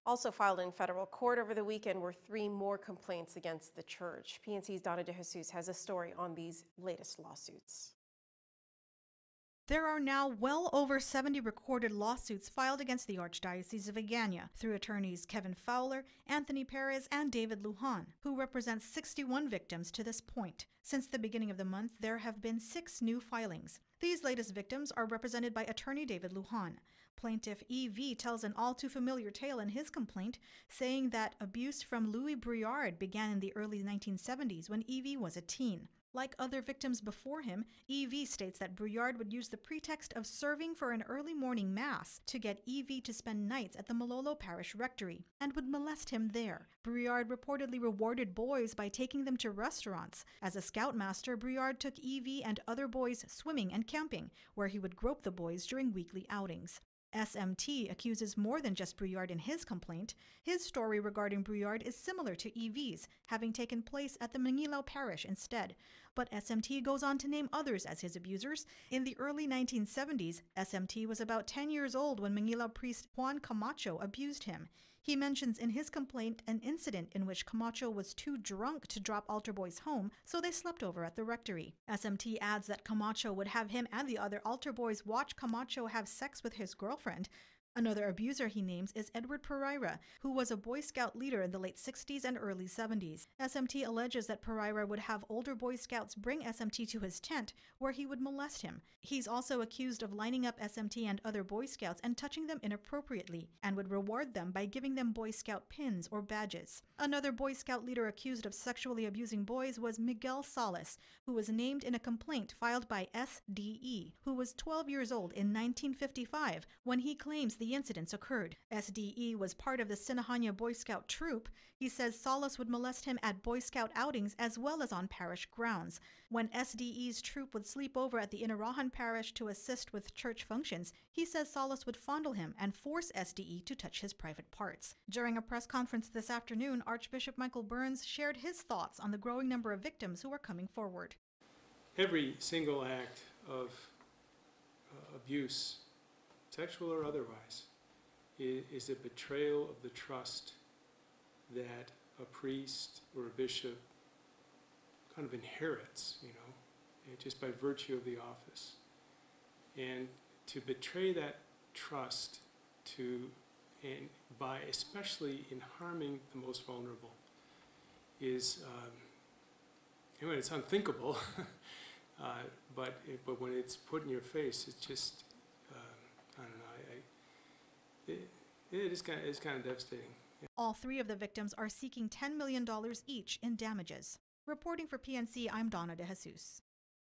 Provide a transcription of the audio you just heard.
Also filed in federal court over the weekend were 3 more complaints against the church. PNC's Donna DeJesus has a story on these latest lawsuits. There are now well over 70 recorded lawsuits filed against the Archdiocese of Agana through attorneys Kevin Fowler, Anthony Perez, and David Lujan, who represent 61 victims to this point. Since the beginning of the month, there have been 6 new filings. These latest victims are represented by attorney David Lujan. Plaintiff E.V. tells an all-too-familiar tale in his complaint, saying that abuse from Louis Briard began in the early 1970s when E.V. was a teen. Like other victims before him, E.V. states that Briard would use the pretext of serving for an early morning mass to get E.V. to spend nights at the Malolo Parish Rectory and would molest him there. Briard reportedly rewarded boys by taking them to restaurants. As a scoutmaster, Briard took E.V. and other boys swimming and camping, where he would grope the boys during weekly outings. SMT accuses more than just Briard in his complaint. His story regarding Briard is similar to EV's, having taken place at the Mangilaw Parish instead. But SMT goes on to name others as his abusers. In the early 1970s, SMT was about 10 years old when Mangilaw priest Juan Camacho abused him. He mentions in his complaint an incident in which Camacho was too drunk to drop altar boys home, so they slept over at the rectory. SMT adds that Camacho would have him and the other altar boys watch Camacho have sex with his girlfriend. Another abuser he names is Edward Pereira, who was a Boy Scout leader in the late 60s and early 70s. SMT alleges that Pereira would have older Boy Scouts bring SMT to his tent, where he would molest him. He's also accused of lining up SMT and other Boy Scouts and touching them inappropriately, and would reward them by giving them Boy Scout pins or badges. Another Boy Scout leader accused of sexually abusing boys was Miguel Salas, who was named in a complaint filed by SDE, who was 12 years old in 1955 when he claims the incidents occurred. SDE was part of the Sinahanya Boy Scout troop. He says Salas would molest him at Boy Scout outings as well as on parish grounds. When SDE's troop would sleep over at the Inarahan Parish to assist with church functions, he says Salas would fondle him and force SDE to touch his private parts. During a press conference this afternoon, Archbishop Michael Burns shared his thoughts on the growing number of victims who are coming forward. Every single act of abuse, sexual or otherwise, is a betrayal of the trust that a priest or a bishop kind of inherits, just by virtue of the office. And to betray that trust by especially in harming the most vulnerable is, it's unthinkable, but when it's put in your face, it's just, I don't know, it's kind of devastating. Yeah. All 3 of the victims are seeking $10 million each in damages. Reporting for PNC, I'm Donna DeJesus.